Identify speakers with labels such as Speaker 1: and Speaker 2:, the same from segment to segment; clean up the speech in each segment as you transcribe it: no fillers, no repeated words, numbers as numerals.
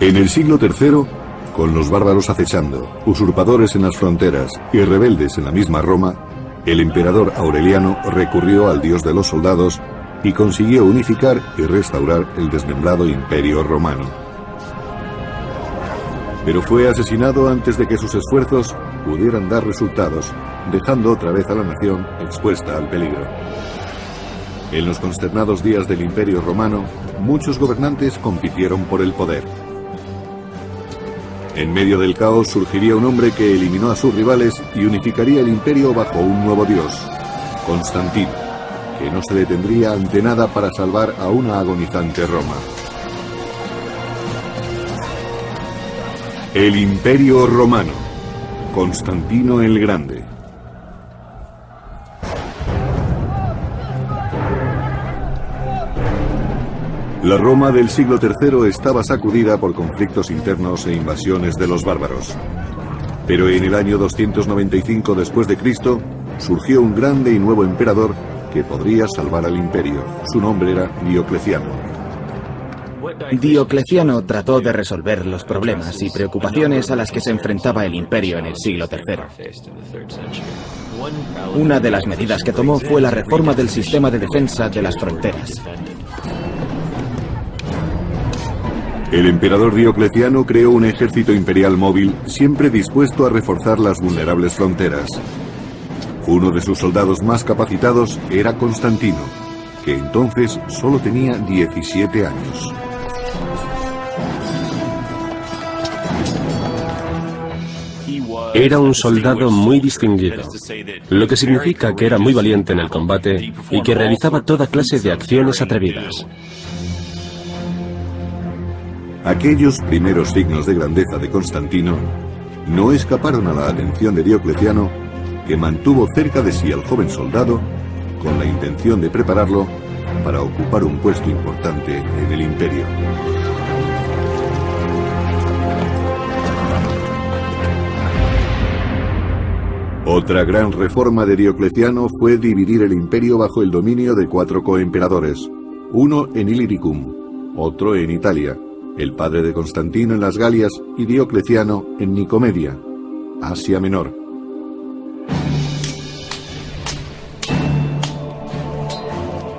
Speaker 1: En el siglo III, con los bárbaros acechando, usurpadores en las fronteras y rebeldes en la misma Roma, el emperador Aureliano recurrió al dios de los soldados y consiguió unificar y restaurar el desmembrado Imperio Romano. Pero fue asesinado antes de que sus esfuerzos pudieran dar resultados, dejando otra vez a la nación expuesta al peligro. En los consternados días del Imperio Romano, muchos gobernantes compitieron por el poder. En medio del caos surgiría un hombre que eliminó a sus rivales y unificaría el imperio bajo un nuevo dios, Constantino, que no se detendría ante nada para salvar a una agonizante Roma. El Imperio Romano, Constantino el Grande. La Roma del siglo III estaba sacudida por conflictos internos e invasiones de los bárbaros. Pero en el año 295 después de Cristo surgió un grande y nuevo emperador que podría salvar al imperio. Su nombre era Diocleciano.
Speaker 2: Diocleciano trató de resolver los problemas y preocupaciones a las que se enfrentaba el imperio en el siglo III. Una de las medidas que tomó fue la reforma del sistema de defensa de las fronteras.
Speaker 1: El emperador Diocleciano creó un ejército imperial móvil siempre dispuesto a reforzar las vulnerables fronteras. Uno de sus soldados más capacitados era Constantino, que entonces solo tenía 17 años.
Speaker 3: Era un soldado muy distinguido, lo que significa que era muy valiente en el combate y que realizaba toda clase de acciones atrevidas.
Speaker 1: Aquellos primeros signos de grandeza de Constantino no escaparon a la atención de Diocleciano, que mantuvo cerca de sí al joven soldado con la intención de prepararlo para ocupar un puesto importante en el imperio. Otra gran reforma de Diocleciano fue dividir el imperio bajo el dominio de 4 coemperadores, uno en Illyricum, otro en Italia, el padre de Constantino en las Galias y Diocleciano en Nicomedia, Asia Menor.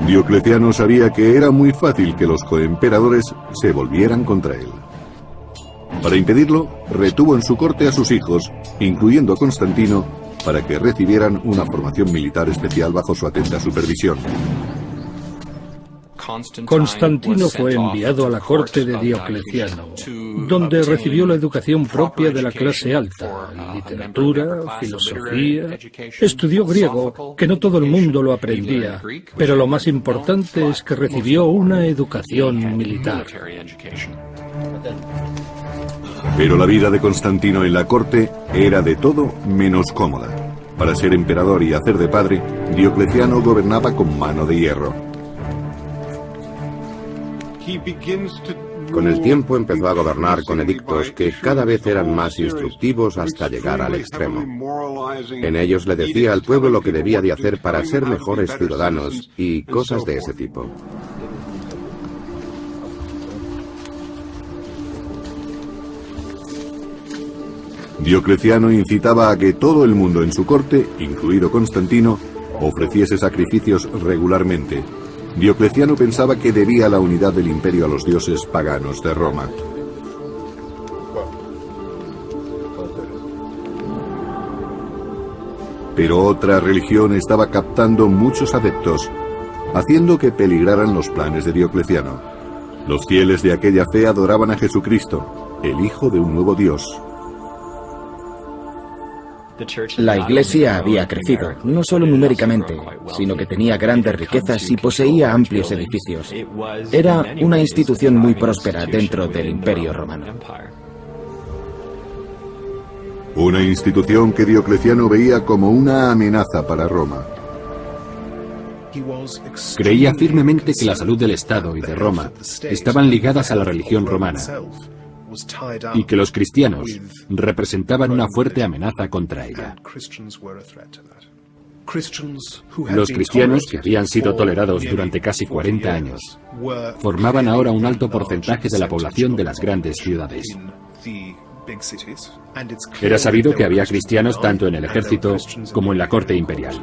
Speaker 1: Diocleciano sabía que era muy fácil que los coemperadores se volvieran contra él. Para impedirlo, retuvo en su corte a sus hijos, incluyendo a Constantino, para que recibieran una formación militar especial bajo su atenta supervisión.
Speaker 4: Constantino fue enviado a la corte de Diocleciano, donde recibió la educación propia de la clase alta, literatura, filosofía. Estudió griego, que no todo el mundo lo aprendía, pero lo más importante es que recibió una educación militar.
Speaker 1: Pero la vida de Constantino en la corte era de todo menos cómoda. Para ser emperador y hacer de padre, Diocleciano gobernaba con mano de hierro.
Speaker 5: Con el tiempo empezó a gobernar con edictos que cada vez eran más instructivos hasta llegar al extremo. En ellos le decía al pueblo lo que debía de hacer para ser mejores ciudadanos y cosas de ese tipo.
Speaker 1: Diocleciano incitaba a que todo el mundo en su corte, incluido Constantino, ofreciese sacrificios regularmente. Diocleciano pensaba que debía la unidad del imperio a los dioses paganos de Roma. Pero otra religión estaba captando muchos adeptos, haciendo que peligraran los planes de Diocleciano. Los fieles de aquella fe adoraban a Jesucristo, el Hijo de un nuevo Dios.
Speaker 2: La Iglesia había crecido, no solo numéricamente, sino que tenía grandes riquezas y poseía amplios edificios. Era una institución muy próspera dentro del Imperio Romano.
Speaker 1: Una institución que Diocleciano veía como una amenaza para Roma.
Speaker 6: Creía firmemente que la salud del Estado y de Roma estaban ligadas a la religión romana, y que los cristianos representaban una fuerte amenaza contra ella. Los cristianos, que habían sido tolerados durante casi 40 años, formaban ahora un alto porcentaje de la población de las grandes ciudades. Era sabido que había cristianos tanto en el ejército como en la corte imperial.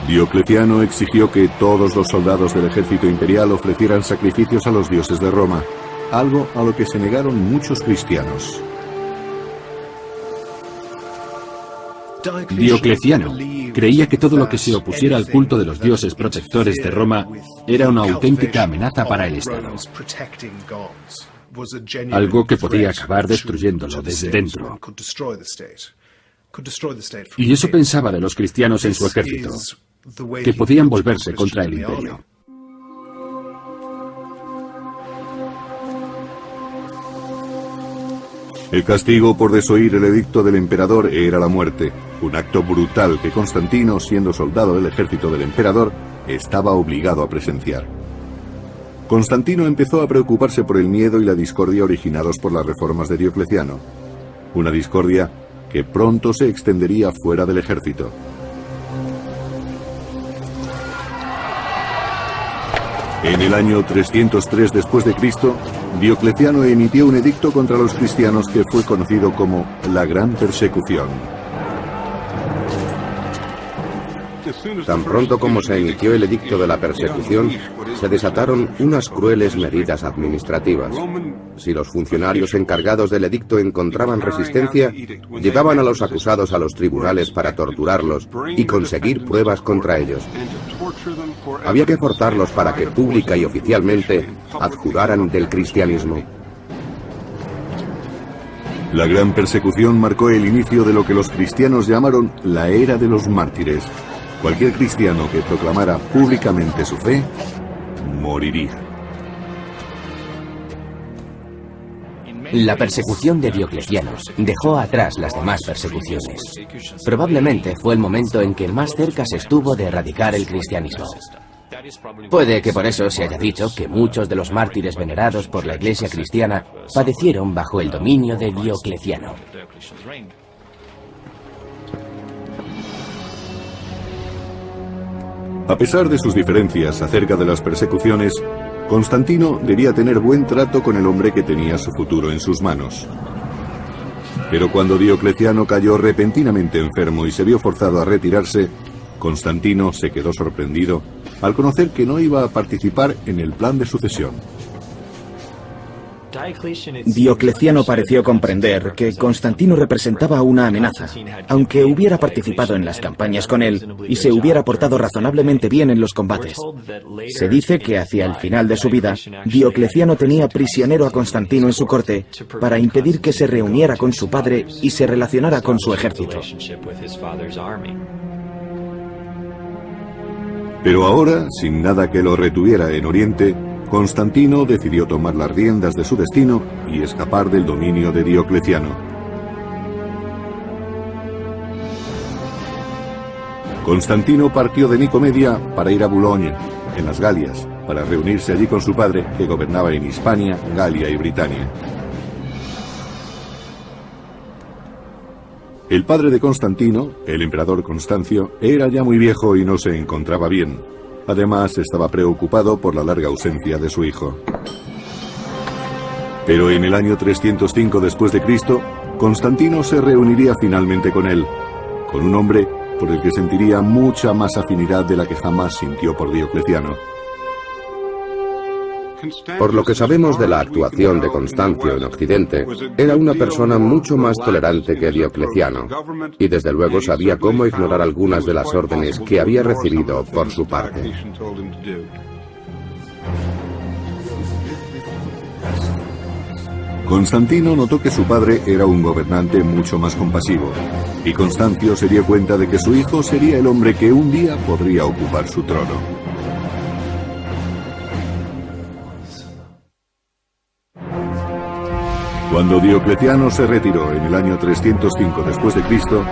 Speaker 1: Diocleciano exigió que todos los soldados del ejército imperial ofrecieran sacrificios a los dioses de Roma, algo a lo que se negaron muchos cristianos.
Speaker 6: Diocleciano creía que todo lo que se opusiera al culto de los dioses protectores de Roma era una auténtica amenaza para el Estado. Algo que podía acabar destruyéndolo desde dentro. Y eso pensaba de los cristianos en su ejército, que podían volverse contra el imperio.
Speaker 1: El castigo por desoír el edicto del emperador era la muerte, un acto brutal que Constantino, siendo soldado del ejército del emperador, estaba obligado a presenciar. Constantino empezó a preocuparse por el miedo y la discordia originados por las reformas de Diocleciano, una discordia que pronto se extendería fuera del ejército. En el año 303 después de Cristo, Diocleciano emitió un edicto contra los cristianos que fue conocido como la Gran Persecución.
Speaker 5: Tan pronto como se emitió el edicto de la persecución, se desataron unas crueles medidas administrativas. Si los funcionarios encargados del edicto encontraban resistencia, llevaban a los acusados a los tribunales para torturarlos y conseguir pruebas contra ellos. Había que forzarlos para que pública y oficialmente adjuraran del cristianismo.
Speaker 1: La Gran Persecución marcó el inicio de lo que los cristianos llamaron la Era de los Mártires. Cualquier cristiano que proclamara públicamente su fe, moriría.
Speaker 7: La persecución de Diocleciano dejó atrás las demás persecuciones. Probablemente fue el momento en que más cerca se estuvo de erradicar el cristianismo. Puede que por eso se haya dicho que muchos de los mártires venerados por la Iglesia cristiana padecieron bajo el dominio de Diocleciano.
Speaker 1: A pesar de sus diferencias acerca de las persecuciones, Constantino debía tener buen trato con el hombre que tenía su futuro en sus manos. Pero cuando Diocleciano cayó repentinamente enfermo y se vio forzado a retirarse, Constantino se quedó sorprendido al conocer que no iba a participar en el plan de sucesión.
Speaker 2: Diocleciano pareció comprender que Constantino representaba una amenaza, aunque hubiera participado en las campañas con él y se hubiera portado razonablemente bien en los combates. Se dice que hacia el final de su vida, Diocleciano tenía prisionero a Constantino en su corte para impedir que se reuniera con su padre y se relacionara con su ejército.
Speaker 1: Pero ahora, sin nada que lo retuviera en Oriente, Constantino decidió tomar las riendas de su destino y escapar del dominio de Diocleciano. Constantino partió de Nicomedia para ir a Boulogne, en las Galias, para reunirse allí con su padre, que gobernaba en Hispania, Galia y Britania. El padre de Constantino, el emperador Constancio, era ya muy viejo y no se encontraba bien. Además, estaba preocupado por la larga ausencia de su hijo. Pero en el año 305 después de Cristo, Constantino se reuniría finalmente con él, con un hombre por el que sentiría mucha más afinidad de la que jamás sintió por Diocleciano.
Speaker 5: Por lo que sabemos de la actuación de Constancio en Occidente, era una persona mucho más tolerante que Diocleciano, y desde luego sabía cómo ignorar algunas de las órdenes que había recibido por su parte.
Speaker 1: Constantino notó que su padre era un gobernante mucho más compasivo, y Constancio se dio cuenta de que su hijo sería el hombre que un día podría ocupar su trono. Cuando Diocleciano se retiró en el año 305 después de Cristo,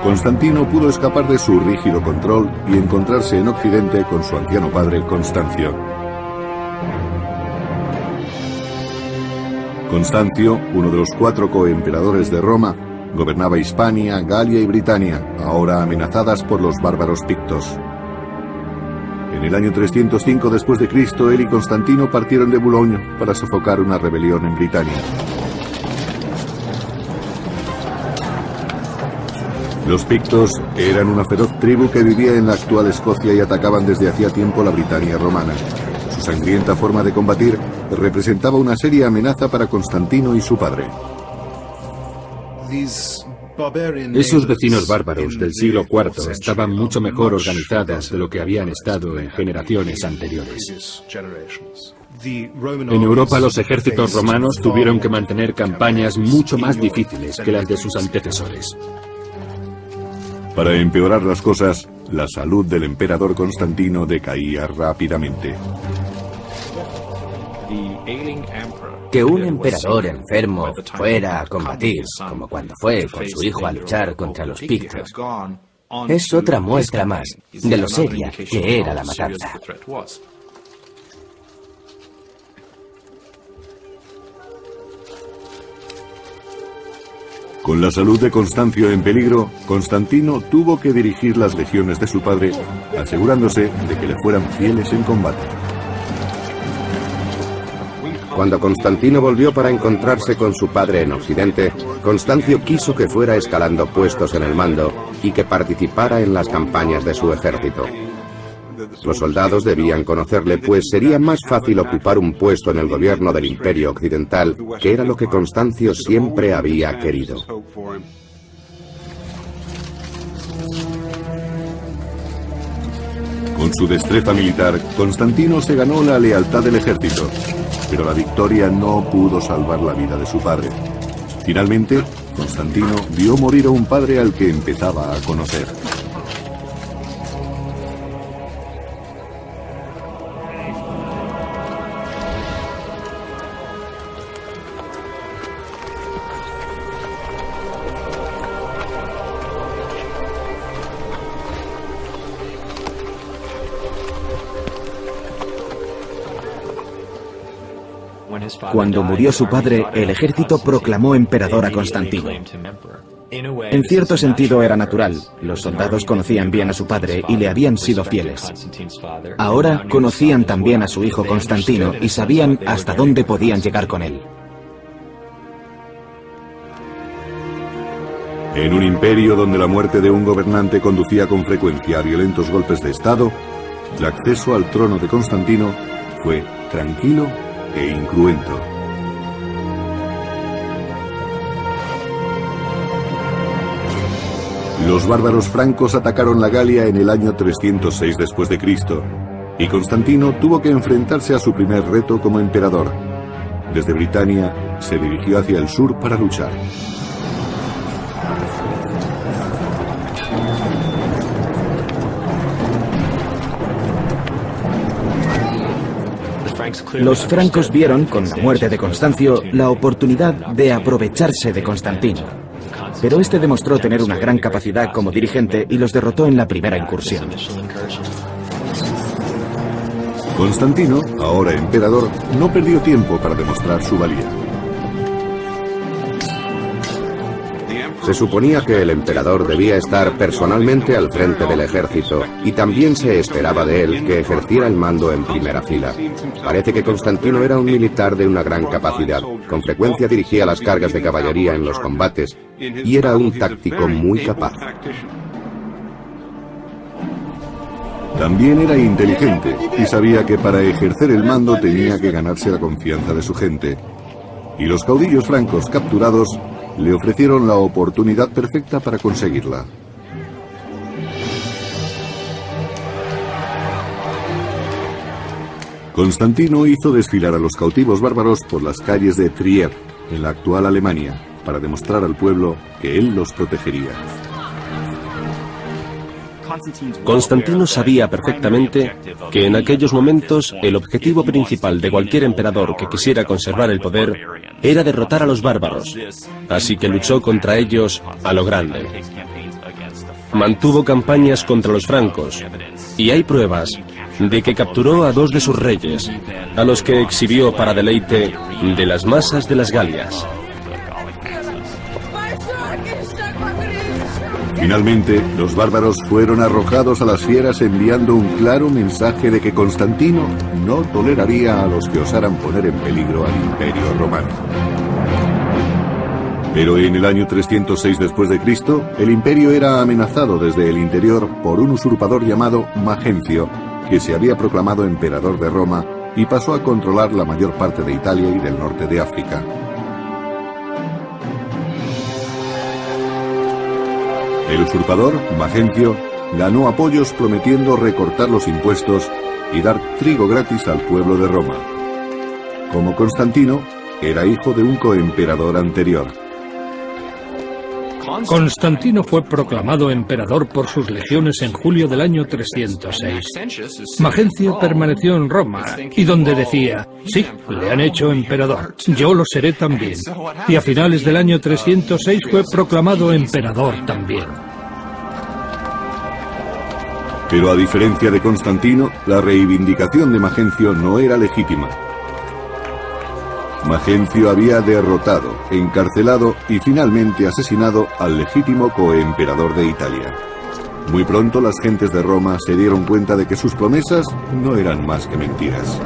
Speaker 1: Constantino pudo escapar de su rígido control y encontrarse en Occidente con su anciano padre Constancio. Constancio, uno de los 4 coemperadores de Roma, gobernaba Hispania, Galia y Britania, ahora amenazadas por los bárbaros pictos. En el año 305 después de Cristo, él y Constantino partieron de Boulogne para sofocar una rebelión en Britania. Los pictos eran una feroz tribu que vivía en la actual Escocia y atacaban desde hacía tiempo la Britania romana. Su sangrienta forma de combatir representaba una seria amenaza para Constantino y su padre.
Speaker 6: Esos vecinos bárbaros del siglo IV estaban mucho mejor organizados de lo que habían estado en generaciones anteriores. En Europa los ejércitos romanos tuvieron que mantener campañas mucho más difíciles que las de sus antecesores.
Speaker 1: Para empeorar las cosas, la salud del emperador Constantino decaía rápidamente.
Speaker 7: Que un emperador enfermo fuera a combatir, como cuando fue con su hijo a luchar contra los pictos, es otra muestra más de lo seria que era la matanza.
Speaker 1: Con la salud de Constancio en peligro, Constantino tuvo que dirigir las legiones de su padre, asegurándose de que le fueran fieles en combate.
Speaker 5: Cuando Constantino volvió para encontrarse con su padre en Occidente, Constancio quiso que fuera escalando puestos en el mando y que participara en las campañas de su ejército. Los soldados debían conocerle, pues sería más fácil ocupar un puesto en el gobierno del Imperio Occidental, que era lo que Constancio siempre había querido.
Speaker 1: Con su destreza militar, Constantino se ganó la lealtad del ejército, pero la victoria no pudo salvar la vida de su padre. Finalmente, Constantino vio morir a un padre al que empezaba a conocer.
Speaker 2: Cuando murió su padre, el ejército proclamó emperador a Constantino. En cierto sentido era natural. Los soldados conocían bien a su padre y le habían sido fieles. Ahora conocían también a su hijo Constantino y sabían hasta dónde podían llegar con él.
Speaker 1: En un imperio donde la muerte de un gobernante conducía con frecuencia a violentos golpes de Estado, el acceso al trono de Constantino fue tranquilo e incruento. Los bárbaros francos atacaron la Galia en el año 306 después de Cristo, y Constantino tuvo que enfrentarse a su primer reto como emperador. Desde Britania se dirigió hacia el sur para luchar.
Speaker 2: Los francos vieron, con la muerte de Constancio, la oportunidad de aprovecharse de Constantino. Pero este demostró tener una gran capacidad como dirigente y los derrotó en la primera incursión.
Speaker 1: Constantino, ahora emperador, no perdió tiempo para demostrar su valía.
Speaker 5: Se suponía que el emperador debía estar personalmente al frente del ejército y también se esperaba de él que ejerciera el mando en primera fila. Parece que Constantino era un militar de una gran capacidad, con frecuencia dirigía las cargas de caballería en los combates y era un táctico muy capaz.
Speaker 1: También era inteligente y sabía que para ejercer el mando tenía que ganarse la confianza de su gente. Y los caudillos francos capturados le ofrecieron la oportunidad perfecta para conseguirla. Constantino hizo desfilar a los cautivos bárbaros por las calles de Trier, en la actual Alemania, para demostrar al pueblo que él los protegería.
Speaker 3: Constantino sabía perfectamente que en aquellos momentos el objetivo principal de cualquier emperador que quisiera conservar el poder era derrotar a los bárbaros, así que luchó contra ellos a lo grande. Mantuvo campañas contra los francos, y hay pruebas de que capturó a 2 de sus reyes, a los que exhibió para deleite de las masas de las Galias.
Speaker 1: Finalmente, los bárbaros fueron arrojados a las fieras enviando un claro mensaje de que Constantino no toleraría a los que osaran poner en peligro al Imperio Romano. Pero en el año 306 después de Cristo, el imperio era amenazado desde el interior por un usurpador llamado Magencio, que se había proclamado emperador de Roma y pasó a controlar la mayor parte de Italia y del norte de África. El usurpador, Magencio, ganó apoyos prometiendo recortar los impuestos y dar trigo gratis al pueblo de Roma. Como Constantino, era hijo de un coemperador anterior.
Speaker 4: Constantino fue proclamado emperador por sus legiones en julio del año 306. Magencio permaneció en Roma y donde decía, sí, le han hecho emperador, yo lo seré también. Y a finales del año 306 fue proclamado emperador también.
Speaker 1: Pero a diferencia de Constantino, la reivindicación de Magencio no era legítima. Magencio había derrotado, encarcelado y finalmente asesinado al legítimo coemperador de Italia. Muy pronto las gentes de Roma se dieron cuenta de que sus promesas no eran más que mentiras.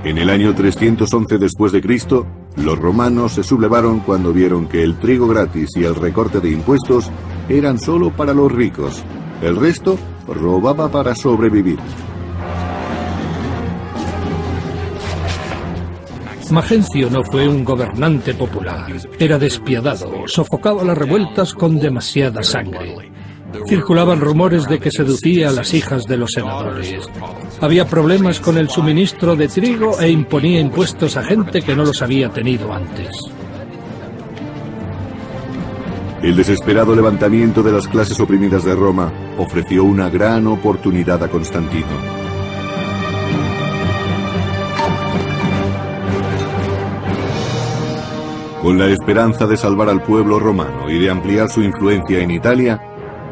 Speaker 1: En el año 311 después de Cristo, los romanos se sublevaron cuando vieron que el trigo gratis y el recorte de impuestos eran solo para los ricos. El resto robaba para sobrevivir.
Speaker 4: Magencio no fue un gobernante popular. Era despiadado, sofocaba las revueltas con demasiada sangre. Circulaban rumores de que seducía a las hijas de los senadores. Había problemas con el suministro de trigo e imponía impuestos a gente que no los había tenido antes.
Speaker 1: El desesperado levantamiento de las clases oprimidas de Roma ofreció una gran oportunidad a Constantino. Con la esperanza de salvar al pueblo romano y de ampliar su influencia en Italia,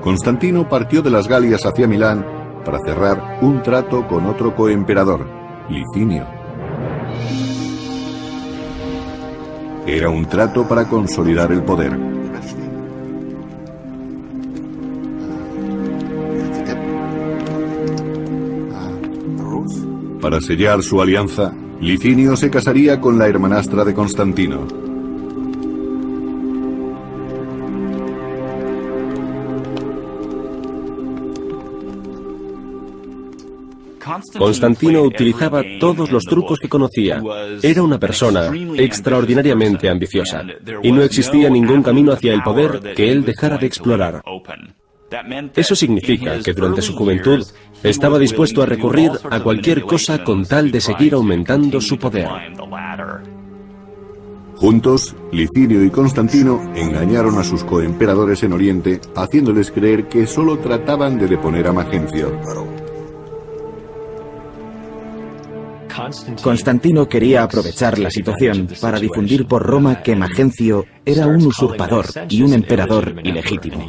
Speaker 1: Constantino partió de las Galias hacia Milán para cerrar un trato con otro coemperador, Licinio. Era un trato para consolidar el poder. Para sellar su alianza, Licinio se casaría con la hermanastra de Constantino.
Speaker 3: Constantino utilizaba todos los trucos que conocía. Era una persona extraordinariamente ambiciosa, y no existía ningún camino hacia el poder que él dejara de explorar. Eso significa que durante su juventud estaba dispuesto a recurrir a cualquier cosa con tal de seguir aumentando su poder.
Speaker 1: Juntos, Licinio y Constantino engañaron a sus coemperadores en Oriente, haciéndoles creer que solo trataban de deponer a Magencio.
Speaker 2: Constantino quería aprovechar la situación para difundir por Roma que Magencio era un usurpador y un emperador ilegítimo.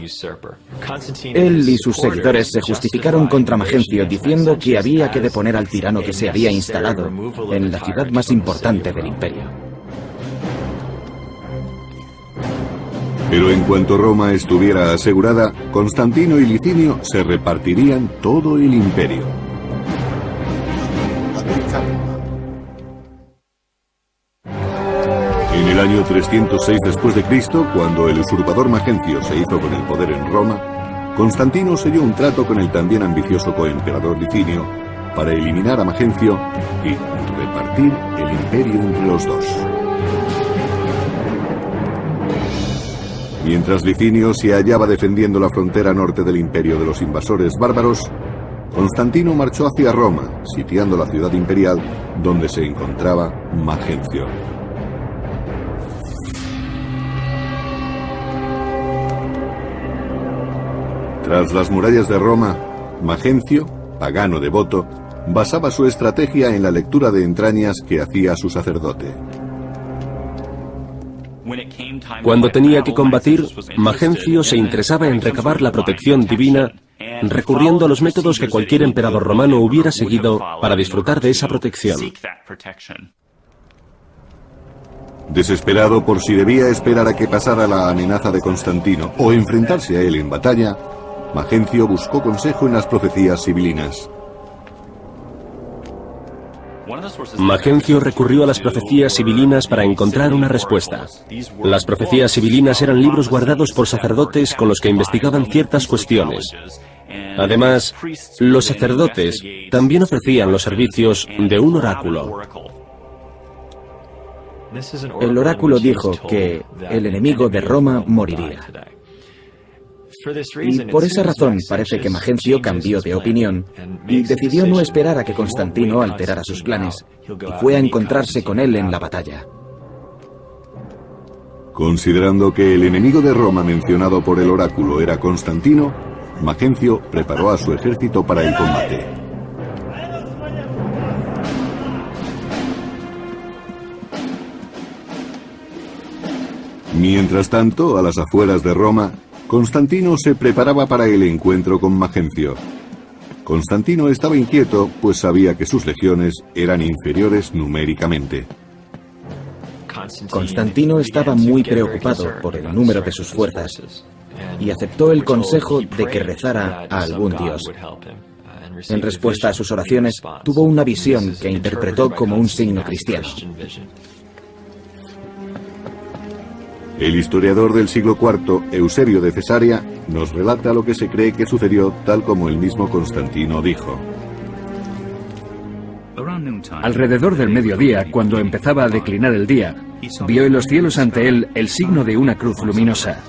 Speaker 2: Él y sus seguidores se justificaron contra Magencio diciendo que había que deponer al tirano que se había instalado en la ciudad más importante del imperio.
Speaker 1: Pero en cuanto Roma estuviera asegurada, Constantino y Licinio se repartirían todo el imperio. En el año 306 después de Cristo, cuando el usurpador Magencio se hizo con el poder en Roma, Constantino selló un trato con el también ambicioso coemperador Licinio para eliminar a Magencio y repartir el imperio entre los dos. Mientras Licinio se hallaba defendiendo la frontera norte del imperio de los invasores bárbaros, Constantino marchó hacia Roma, sitiando la ciudad imperial donde se encontraba Magencio. Tras las murallas de Roma, Magencio, pagano devoto, basaba su estrategia en la lectura de entrañas que hacía su sacerdote.
Speaker 3: Cuando tenía que combatir, Magencio se interesaba en recabar la protección divina recurriendo a los métodos que cualquier emperador romano hubiera seguido para disfrutar de esa protección.
Speaker 1: Desesperado por si debía esperar a que pasara la amenaza de Constantino o enfrentarse a él en batalla, Magencio buscó consejo en las profecías sibilinas.
Speaker 3: Magencio recurrió a las profecías sibilinas para encontrar una respuesta. Las profecías sibilinas eran libros guardados por sacerdotes con los que investigaban ciertas cuestiones. Además, los sacerdotes también ofrecían los servicios de un oráculo.
Speaker 2: El oráculo dijo que el enemigo de Roma moriría. Y por esa razón parece que Magencio cambió de opinión y decidió no esperar a que Constantino alterara sus planes y fue a encontrarse con él en la batalla.
Speaker 1: Considerando que el enemigo de Roma mencionado por el oráculo era Constantino, Magencio preparó a su ejército para el combate. Mientras tanto, a las afueras de Roma, Constantino se preparaba para el encuentro con Magencio. Constantino estaba inquieto, pues sabía que sus legiones eran inferiores numéricamente.
Speaker 2: Constantino estaba muy preocupado por el número de sus fuerzas y aceptó el consejo de que rezara a algún dios. En respuesta a sus oraciones, tuvo una visión que interpretó como un signo cristiano.
Speaker 1: El historiador del siglo IV, Eusebio de Cesarea, nos relata lo que se cree que sucedió tal como el mismo Constantino dijo.
Speaker 8: Alrededor del mediodía, cuando empezaba a declinar el día, vio en los cielos ante él el signo de una cruz luminosa.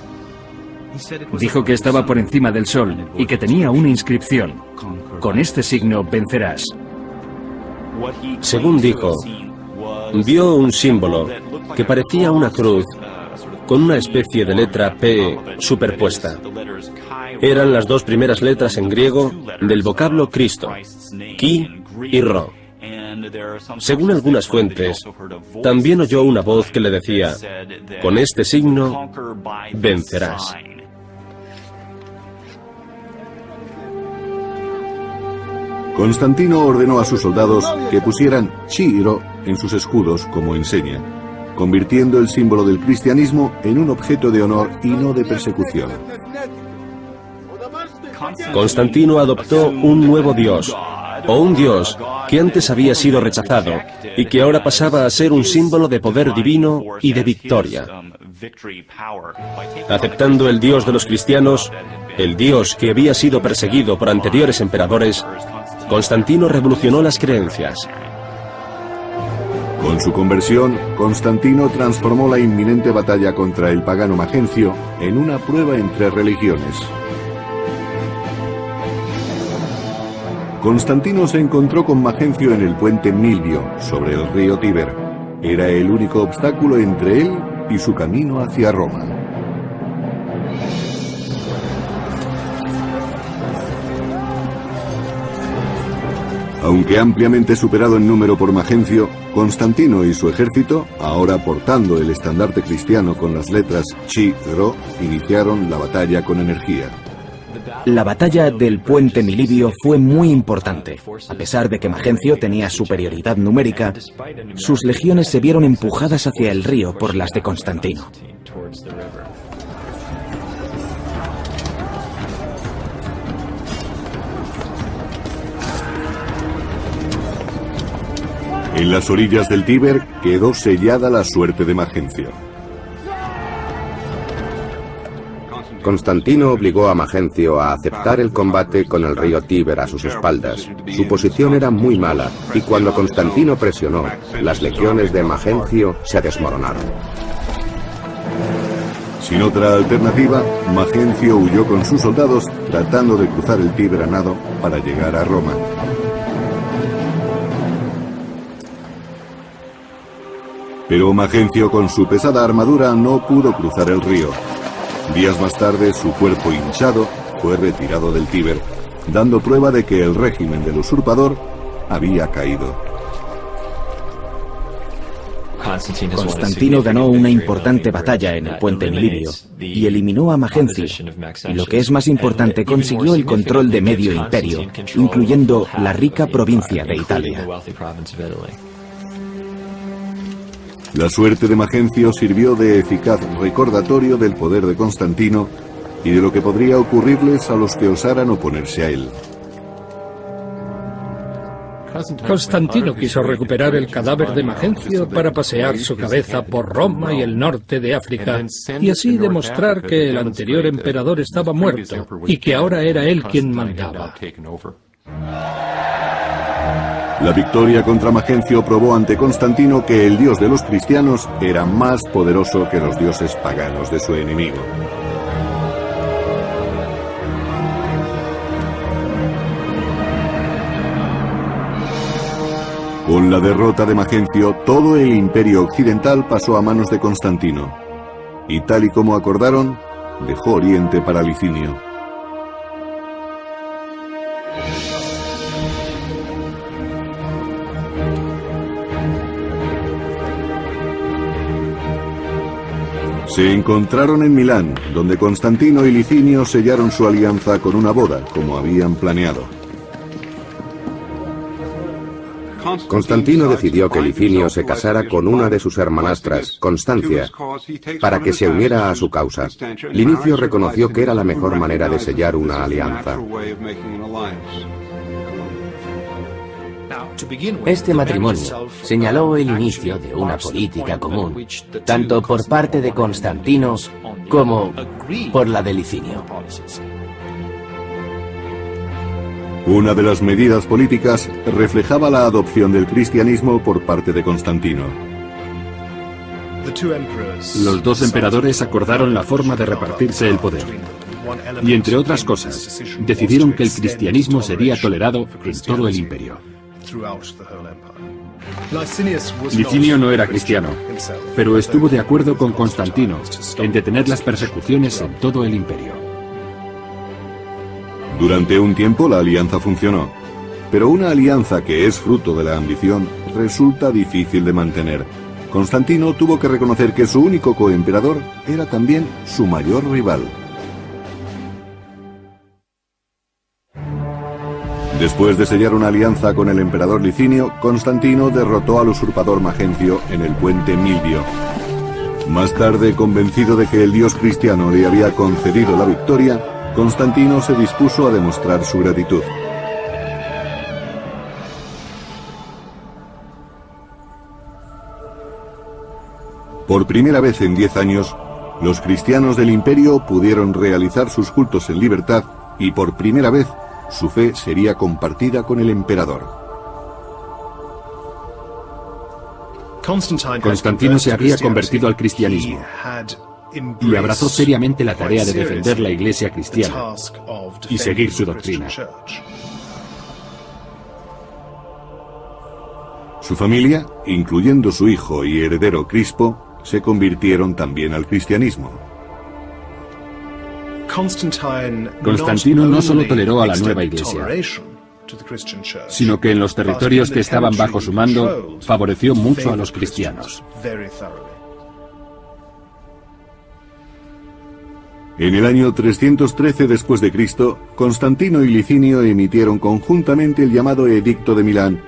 Speaker 8: Dijo que estaba por encima del sol y que tenía una inscripción: con este signo vencerás.
Speaker 3: Según dijo, vio un símbolo que parecía una cruz con una especie de letra P superpuesta. Eran las dos primeras letras en griego del vocablo Cristo, Ki y Ro. Según algunas fuentes, también oyó una voz que le decía: con este signo vencerás.
Speaker 1: Constantino ordenó a sus soldados que pusieran Chi y Ro en sus escudos como enseña, convirtiendo el símbolo del cristianismo en un objeto de honor y no de persecución.
Speaker 3: Constantino adoptó un nuevo dios, o un dios que antes había sido rechazado y que ahora pasaba a ser un símbolo de poder divino y de victoria. Aceptando el dios de los cristianos, el dios que había sido perseguido por anteriores emperadores, Constantino revolucionó las creencias.
Speaker 1: Con su conversión, Constantino transformó la inminente batalla contra el pagano Magencio en una prueba entre religiones. Constantino se encontró con Magencio en el puente Milvio, sobre el río Tíber. Era el único obstáculo entre él y su camino hacia Roma. Aunque ampliamente superado en número por Magencio, Constantino y su ejército, ahora portando el estandarte cristiano con las letras Chi, Ro, iniciaron la batalla con energía.
Speaker 2: La batalla del puente Milivio fue muy importante. A pesar de que Magencio tenía superioridad numérica, sus legiones se vieron empujadas hacia el río por las de Constantino.
Speaker 1: En las orillas del Tíber quedó sellada la suerte de Magencio.
Speaker 5: Constantino obligó a Magencio a aceptar el combate con el río Tíber a sus espaldas. Su posición era muy mala y cuando Constantino presionó, las legiones de Magencio se desmoronaron.
Speaker 1: Sin otra alternativa, Magencio huyó con sus soldados tratando de cruzar el Tíber a nado para llegar a Roma. Pero Magencio con su pesada armadura no pudo cruzar el río. Días más tarde su cuerpo hinchado fue retirado del Tíber, dando prueba de que el régimen del usurpador había caído.
Speaker 2: Constantino ganó una importante batalla en el puente Milivio y eliminó a Magencio, y lo que es más importante, consiguió el control de medio imperio, incluyendo la rica provincia de Italia.
Speaker 1: La suerte de Magencio sirvió de eficaz recordatorio del poder de Constantino y de lo que podría ocurrirles a los que osaran oponerse a él.
Speaker 4: Constantino quiso recuperar el cadáver de Magencio para pasear su cabeza por Roma y el norte de África, y así demostrar que el anterior emperador estaba muerto y que ahora era él quien mandaba.
Speaker 1: La victoria contra Magencio probó ante Constantino que el dios de los cristianos era más poderoso que los dioses paganos de su enemigo. Con la derrota de Magencio, todo el imperio occidental pasó a manos de Constantino, y tal y como acordaron, dejó Oriente para Licinio. Se encontraron en Milán, donde Constantino y Licinio sellaron su alianza con una boda, como habían planeado.
Speaker 5: Constantino decidió que Licinio se casara con una de sus hermanastras, Constancia, para que se uniera a su causa. Linicio reconoció que era la mejor manera de sellar una alianza.
Speaker 7: Este matrimonio señaló el inicio de una política común, tanto por parte de Constantino como por la de Licinio.
Speaker 1: Una de las medidas políticas reflejaba la adopción del cristianismo por parte de Constantino.
Speaker 6: Los dos emperadores acordaron la forma de repartirse el poder. Y entre otras cosas, decidieron que el cristianismo sería tolerado en todo el imperio. Licinio no era cristiano, pero estuvo de acuerdo con Constantino en detener las persecuciones en todo el imperio.
Speaker 1: Durante un tiempo la alianza funcionó, pero una alianza que es fruto de la ambición resulta difícil de mantener. Constantino tuvo que reconocer que su único coemperador era también su mayor rival. Después de sellar una alianza con el emperador Licinio, Constantino derrotó al usurpador Magencio en el puente Milvio. Más tarde, convencido de que el dios cristiano le había concedido la victoria, Constantino se dispuso a demostrar su gratitud. Por primera vez en 10 años, los cristianos del imperio pudieron realizar sus cultos en libertad y por primera vez su fe sería compartida con el emperador.
Speaker 6: Constantino se había convertido al cristianismo y abrazó seriamente la tarea de defender la Iglesia cristiana y seguir su doctrina.
Speaker 1: Su familia, incluyendo su hijo y heredero Crispo, se convirtieron también al cristianismo.
Speaker 6: Constantino no solo toleró a la nueva Iglesia, sino que en los territorios que estaban bajo su mando favoreció mucho a los cristianos.
Speaker 1: En el año 313 después de Cristo, Constantino y Licinio emitieron conjuntamente el llamado Edicto de Milán,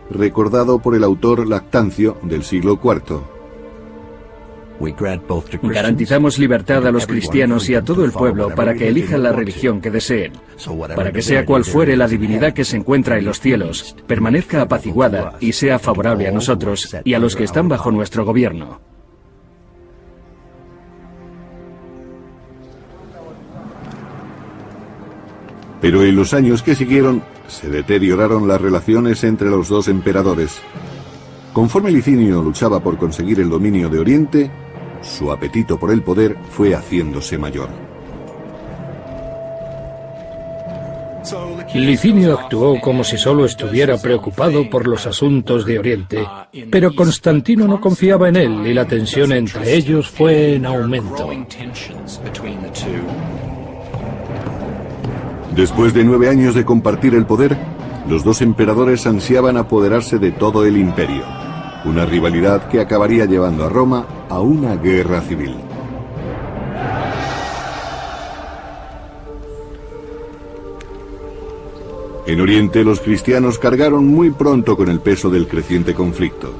Speaker 1: recordado por el autor Lactancio del siglo IV.
Speaker 8: Garantizamos libertad a los cristianos y a todo el pueblo para que elijan la religión que deseen, para que sea cual fuere la divinidad que se encuentra en los cielos, permanezca apaciguada y sea favorable a nosotros y a los que están bajo nuestro gobierno.
Speaker 1: Pero en los años que siguieron, se deterioraron las relaciones entre los dos emperadores. Conforme Licinio luchaba por conseguir el dominio de Oriente, su apetito por el poder fue haciéndose mayor.
Speaker 4: Licinio actuó como si solo estuviera preocupado por los asuntos de Oriente, pero Constantino no confiaba en él y la tensión entre ellos fue en aumento.
Speaker 1: Después de 9 años de compartir el poder, los dos emperadores ansiaban apoderarse de todo el imperio. una rivalidad que acabaría llevando a Roma a una guerra civil. En Oriente, los cristianos cargaron muy pronto con el peso del creciente conflicto.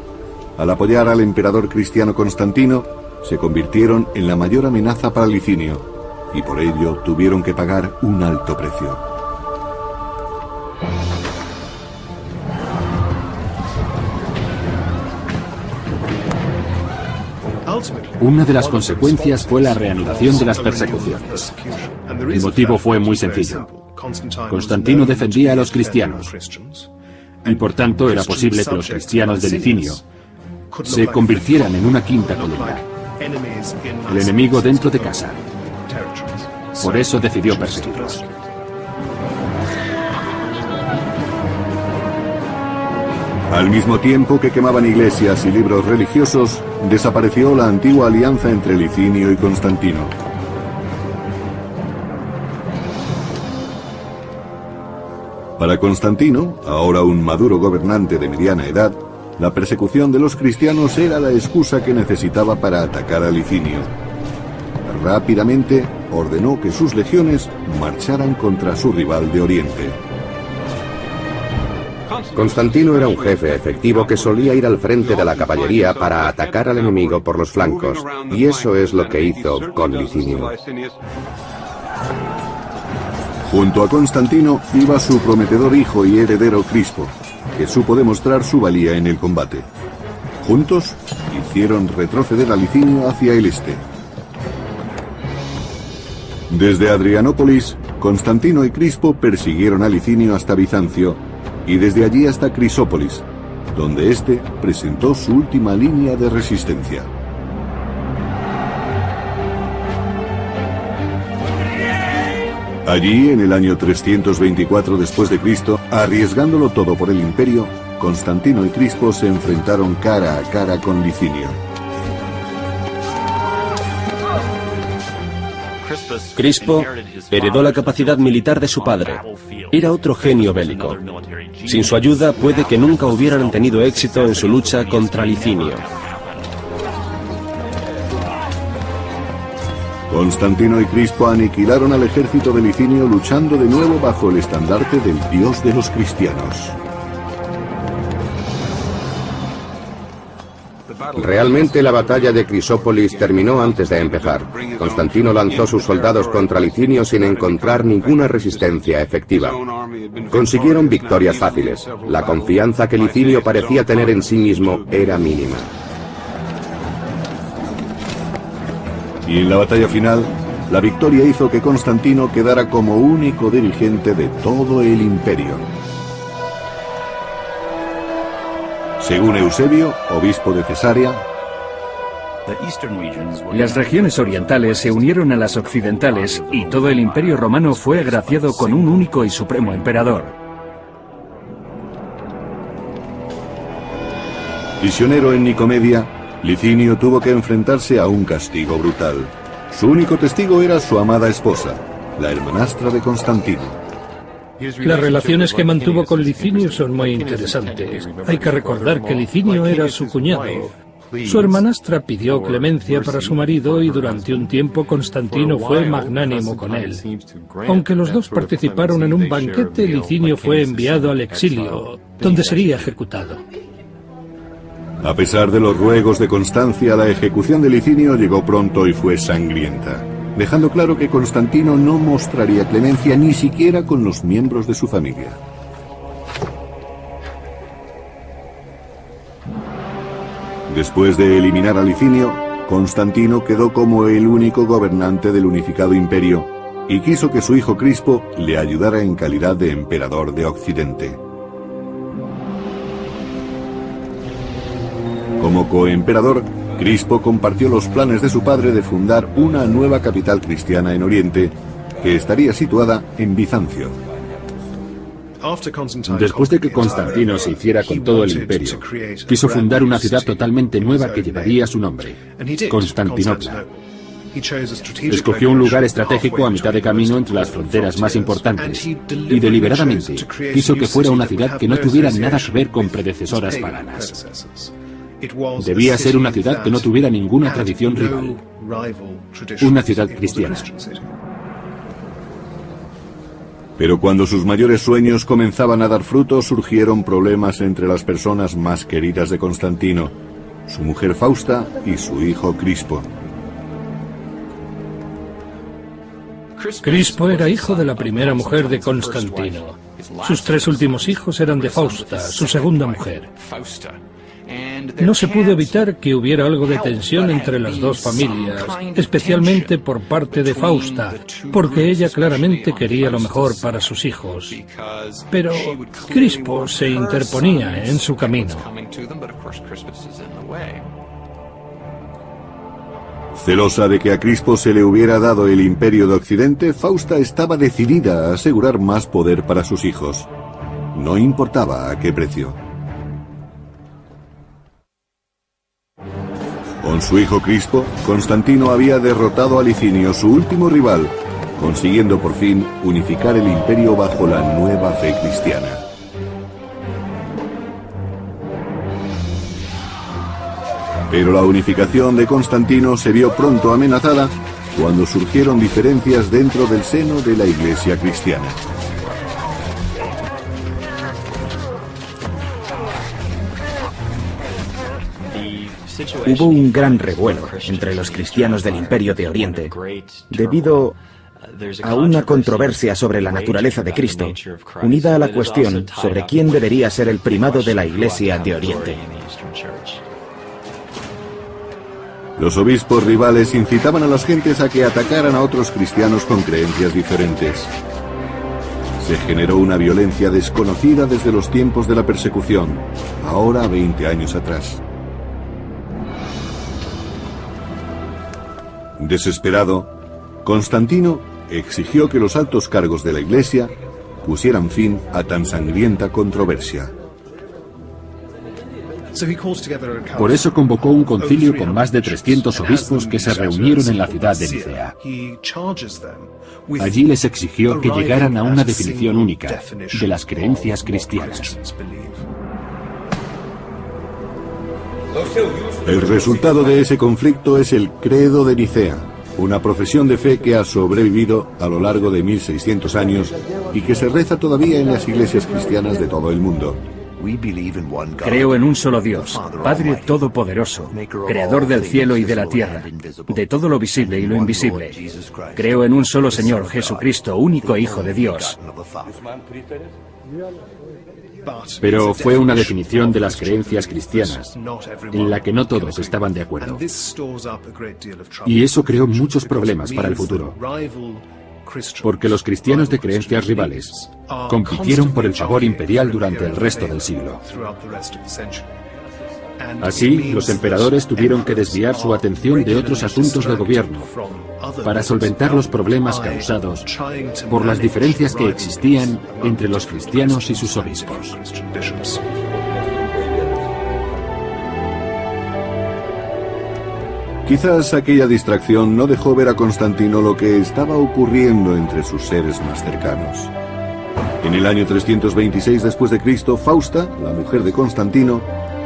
Speaker 1: Al apoyar al emperador cristiano Constantino, se convirtieron en la mayor amenaza para Licinio, y por ello tuvieron que pagar un alto precio.
Speaker 6: Una de las consecuencias fue la reanudación de las persecuciones. El motivo fue muy sencillo. Constantino defendía a los cristianos, y por tanto era posible que los cristianos de Licinio se convirtieran en una quinta columna, el enemigo dentro de casa. Por eso decidió perseguirlos.
Speaker 1: Al mismo tiempo que quemaban iglesias y libros religiosos, desapareció la antigua alianza entre Licinio y Constantino. Para Constantino, ahora un maduro gobernante de mediana edad, la persecución de los cristianos era la excusa que necesitaba para atacar a Licinio. Rápidamente ordenó que sus legiones marcharan contra su rival de Oriente.
Speaker 5: Constantino era un jefe efectivo que solía ir al frente de la caballería para atacar al enemigo por los flancos, y eso es lo que hizo con Licinio.
Speaker 1: Junto a Constantino iba su prometedor hijo y heredero Crispo, que supo demostrar su valía en el combate. Juntos hicieron retroceder a Licinio hacia el este. Desde Adrianópolis, Constantino y Crispo persiguieron a Licinio hasta Bizancio, y desde allí hasta Crisópolis, donde éste presentó su última línea de resistencia. Allí, en el año 324 después de Cristo, arriesgándolo todo por el imperio, Constantino y Crispo se enfrentaron cara a cara con Licinio.
Speaker 3: Crispo heredó la capacidad militar de su padre. Era otro genio bélico. Sin su ayuda, puede que nunca hubieran tenido éxito en su lucha contra Licinio.
Speaker 1: Constantino y Crispo aniquilaron al ejército de Licinio luchando de nuevo bajo el estandarte del dios de los cristianos.
Speaker 5: Realmente la batalla de Crisópolis terminó antes de empezar. Constantino lanzó sus soldados contra Licinio sin encontrar ninguna resistencia efectiva. Consiguieron victorias fáciles. La confianza que Licinio parecía tener en sí mismo era mínima.
Speaker 1: Y en la batalla final, la victoria hizo que Constantino quedara como único dirigente de todo el imperio. Según Eusebio, obispo de Cesarea,
Speaker 8: las regiones orientales se unieron a las occidentales y todo el imperio romano fue agraciado con un único y supremo emperador.
Speaker 1: Prisionero en Nicomedia, Licinio tuvo que enfrentarse a un castigo brutal. Su único testigo era su amada esposa, la hermanastra de Constantino.
Speaker 4: Las relaciones que mantuvo con Licinio son muy interesantes. Hay que recordar que Licinio era su cuñado. Su hermanastra pidió clemencia para su marido y durante un tiempo Constantino fue magnánimo con él. Aunque los dos participaron en un banquete, Licinio fue enviado al exilio, donde sería ejecutado.
Speaker 1: A pesar de los ruegos de Constancia, la ejecución de Licinio llegó pronto y fue sangrienta, dejando claro que Constantino no mostraría clemencia ni siquiera con los miembros de su familia. Después de eliminar a Licinio, Constantino quedó como el único gobernante del unificado imperio y quiso que su hijo Crispo le ayudara en calidad de emperador de Occidente. Como coemperador, Crispo compartió los planes de su padre de fundar una nueva capital cristiana en Oriente, que estaría situada en Bizancio.
Speaker 6: Después de que Constantino se hiciera con todo el imperio, quiso fundar una ciudad totalmente nueva que llevaría su nombre, Constantinopla. Escogió un lugar estratégico a mitad de camino entre las fronteras más importantes y deliberadamente quiso que fuera una ciudad que no tuviera nada que ver con predecesoras paganas. Debía ser una ciudad que no tuviera ninguna tradición rival. Una ciudad cristiana.
Speaker 1: Pero cuando sus mayores sueños comenzaban a dar fruto, surgieron problemas entre las personas más queridas de Constantino, su mujer Fausta y su hijo Crispo.
Speaker 4: Crispo era hijo de la primera mujer de Constantino. Sus 3 últimos hijos eran de Fausta, su segunda mujer. No se pudo evitar que hubiera algo de tensión entre las dos familias, especialmente por parte de Fausta, porque ella claramente quería lo mejor para sus hijos. Pero Crispo se interponía en su camino.
Speaker 1: Celosa de que a Crispo se le hubiera dado el imperio de Occidente, Fausta estaba decidida a asegurar más poder para sus hijos. No importaba a qué precio. Con su hijo Crispo, Constantino había derrotado a Licinio, su último rival, consiguiendo por fin unificar el imperio bajo la nueva fe cristiana. Pero la unificación de Constantino se vio pronto amenazada cuando surgieron diferencias dentro del seno de la Iglesia cristiana.
Speaker 2: Hubo un gran revuelo entre los cristianos del Imperio de Oriente debido a una controversia sobre la naturaleza de Cristo, unida a la cuestión sobre quién debería ser el primado de la Iglesia de Oriente.
Speaker 1: Los obispos rivales incitaban a las gentes a que atacaran a otros cristianos con creencias diferentes. Se generó una violencia desconocida desde los tiempos de la persecución, ahora 20 años atrás. Desesperado, Constantino exigió que los altos cargos de la Iglesia pusieran fin a tan sangrienta controversia.
Speaker 6: Por eso convocó un concilio con más de 300 obispos que se reunieron en la ciudad de Nicea. Allí les exigió que llegaran a una definición única de las creencias cristianas.
Speaker 1: El resultado de ese conflicto es el Credo de Nicea, una profesión de fe que ha sobrevivido a lo largo de 1600 años y que se reza todavía en las iglesias cristianas de todo el mundo.
Speaker 8: Creo en un solo Dios, Padre Todopoderoso, Creador del cielo y de la tierra, de todo lo visible y lo invisible. Creo en un solo Señor, Jesucristo, único Hijo de Dios.
Speaker 6: Pero fue una definición de las creencias cristianas, en la que no todos estaban de acuerdo. Y eso creó muchos problemas para el futuro, porque los cristianos de creencias rivales compitieron por el favor imperial durante el resto del siglo. Así, los emperadores tuvieron que desviar su atención de otros asuntos de gobierno para solventar los problemas causados por las diferencias que existían entre los cristianos y sus obispos.
Speaker 1: Quizás aquella distracción no dejó ver a Constantino lo que estaba ocurriendo entre sus seres más cercanos. En el año 326 después de Cristo, Fausta, la mujer de Constantino,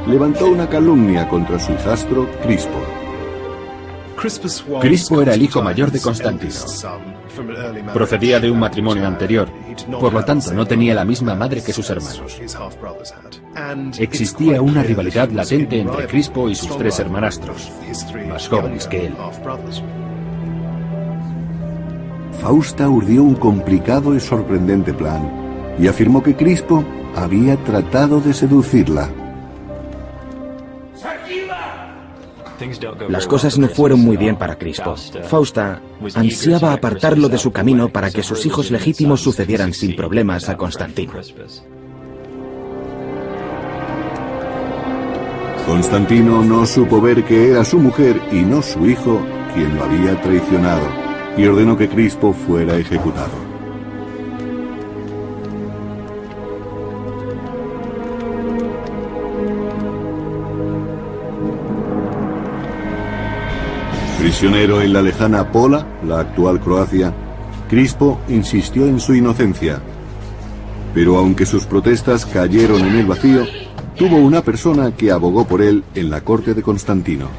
Speaker 1: levantó una calumnia contra su hijastro Crispo.
Speaker 6: Crispo era el hijo mayor de Constantino. Procedía de un matrimonio anterior, por lo tanto no tenía la misma madre que sus hermanos. Existía una rivalidad latente entre Crispo y sus 3 hermanastros, más jóvenes que él.
Speaker 1: Fausta urdió un complicado y sorprendente plan y afirmó que Crispo había tratado de seducirla.
Speaker 2: Las cosas no fueron muy bien para Crispo. Fausta ansiaba apartarlo de su camino para que sus hijos legítimos sucedieran sin problemas a Constantino.
Speaker 1: Constantino no supo ver que era su mujer y no su hijo quien lo había traicionado, y ordenó que Crispo fuera ejecutado. Prisionero en la lejana Pola, la actual Croacia, Crispo insistió en su inocencia. Pero aunque sus protestas cayeron en el vacío, tuvo una persona que abogó por él en la corte de Constantino.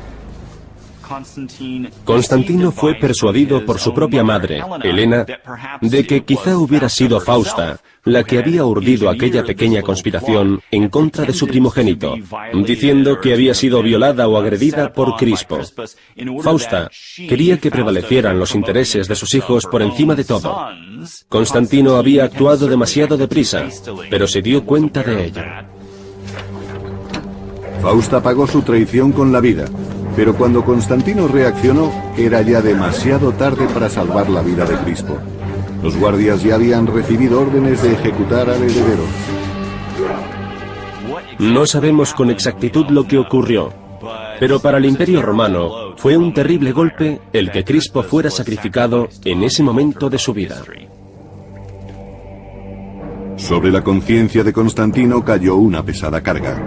Speaker 3: Constantino fue persuadido por su propia madre, Helena, de que quizá hubiera sido Fausta la que había urdido aquella pequeña conspiración en contra de su primogénito, diciendo que había sido violada o agredida por Crispo. Fausta quería que prevalecieran los intereses de sus hijos por encima de todo. Constantino había actuado demasiado deprisa, pero se dio cuenta de ello.
Speaker 1: Fausta pagó su traición con la vida, pero cuando Constantino reaccionó, era ya demasiado tarde para salvar la vida de Crispo. Los guardias ya habían recibido órdenes de ejecutar al heredero.
Speaker 3: No sabemos con exactitud lo que ocurrió, pero para el Imperio Romano fue un terrible golpe el que Crispo fuera sacrificado en ese momento de su vida.
Speaker 1: Sobre la conciencia de Constantino cayó una pesada carga.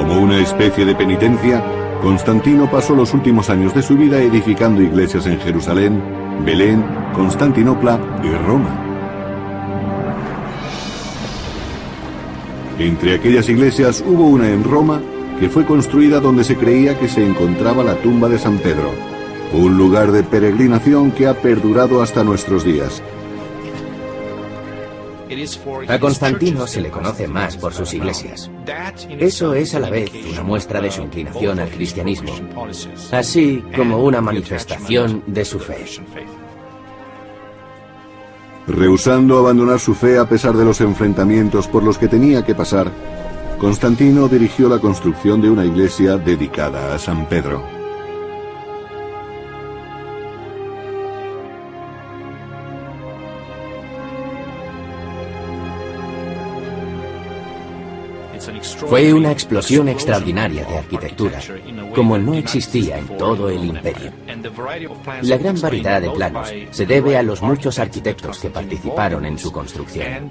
Speaker 1: Como una especie de penitencia, Constantino pasó los últimos años de su vida edificando iglesias en Jerusalén, Belén, Constantinopla y Roma. Entre aquellas iglesias hubo una en Roma que fue construida donde se creía que se encontraba la tumba de San Pedro, un lugar de peregrinación que ha perdurado hasta nuestros días.
Speaker 7: A Constantino se le conoce más por sus iglesias. Eso es a la vez una muestra de su inclinación al cristianismo, así como una manifestación de su fe.
Speaker 1: Rehusando abandonar su fe a pesar de los enfrentamientos por los que tenía que pasar, Constantino dirigió la construcción de una iglesia dedicada a San Pedro.
Speaker 7: Fue una explosión extraordinaria de arquitectura, como no existía en todo el imperio. La gran variedad de planos se debe a los muchos arquitectos que participaron en su construcción,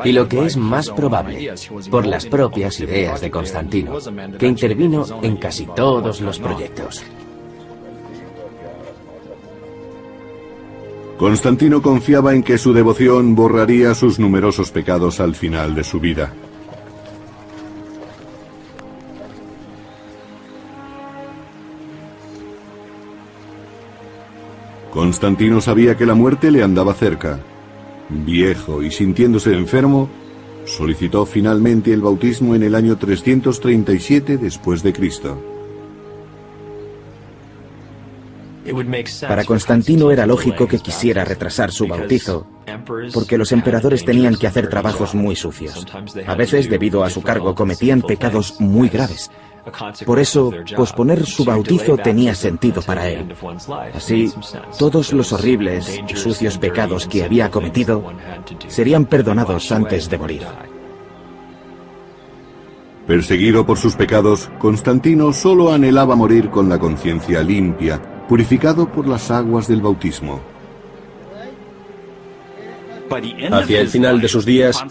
Speaker 7: y lo que es más probable, por las propias ideas de Constantino, que intervino en casi todos los proyectos.
Speaker 1: Constantino confiaba en que su devoción borraría sus numerosos pecados al final de su vida. Constantino sabía que la muerte le andaba cerca. Viejo y sintiéndose enfermo, solicitó finalmente el bautismo en el año 337 después de Cristo.
Speaker 2: Para Constantino era lógico que quisiera retrasar su bautizo, porque los emperadores tenían que hacer trabajos muy sucios. A veces, debido a su cargo, cometían pecados muy graves. Por eso, posponer su bautizo tenía sentido para él. Así, todos los horribles y sucios pecados que había cometido serían perdonados antes de morir.
Speaker 1: Perseguido por sus pecados, Constantino solo anhelaba morir con la conciencia limpia, purificado por las aguas del bautismo.
Speaker 3: Hacia el final de sus días,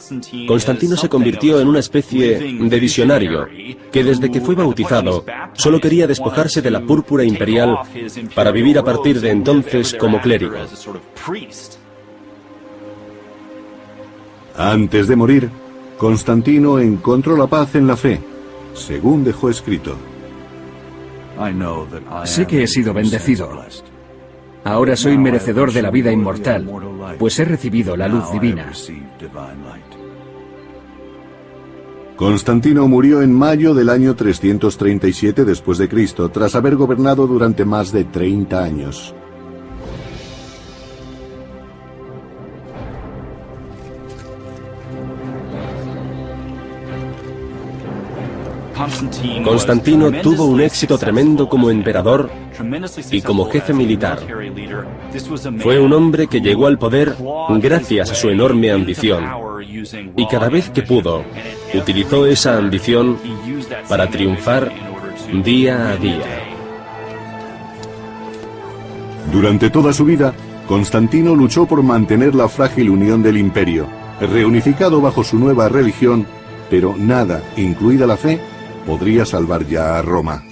Speaker 3: Constantino se convirtió en una especie de visionario que desde que fue bautizado solo quería despojarse de la púrpura imperial para vivir a partir de entonces como clérigo.
Speaker 1: Antes de morir, Constantino encontró la paz en la fe, según dejó escrito.
Speaker 8: Sé que he sido bendecido. Ahora soy merecedor de la vida inmortal, pues he recibido la luz divina.
Speaker 1: Constantino murió en mayo del año 337 después de Cristo, tras haber gobernado durante más de 30 años.
Speaker 3: Constantino tuvo un éxito tremendo como emperador y como jefe militar. Fue un hombre que llegó al poder gracias a su enorme ambición, y cada vez que pudo, utilizó esa ambición para triunfar día a día.
Speaker 1: Durante toda su vida, Constantino luchó por mantener la frágil unión del imperio, reunificado bajo su nueva religión, pero nada, incluida la fe, podría salvar ya a Roma.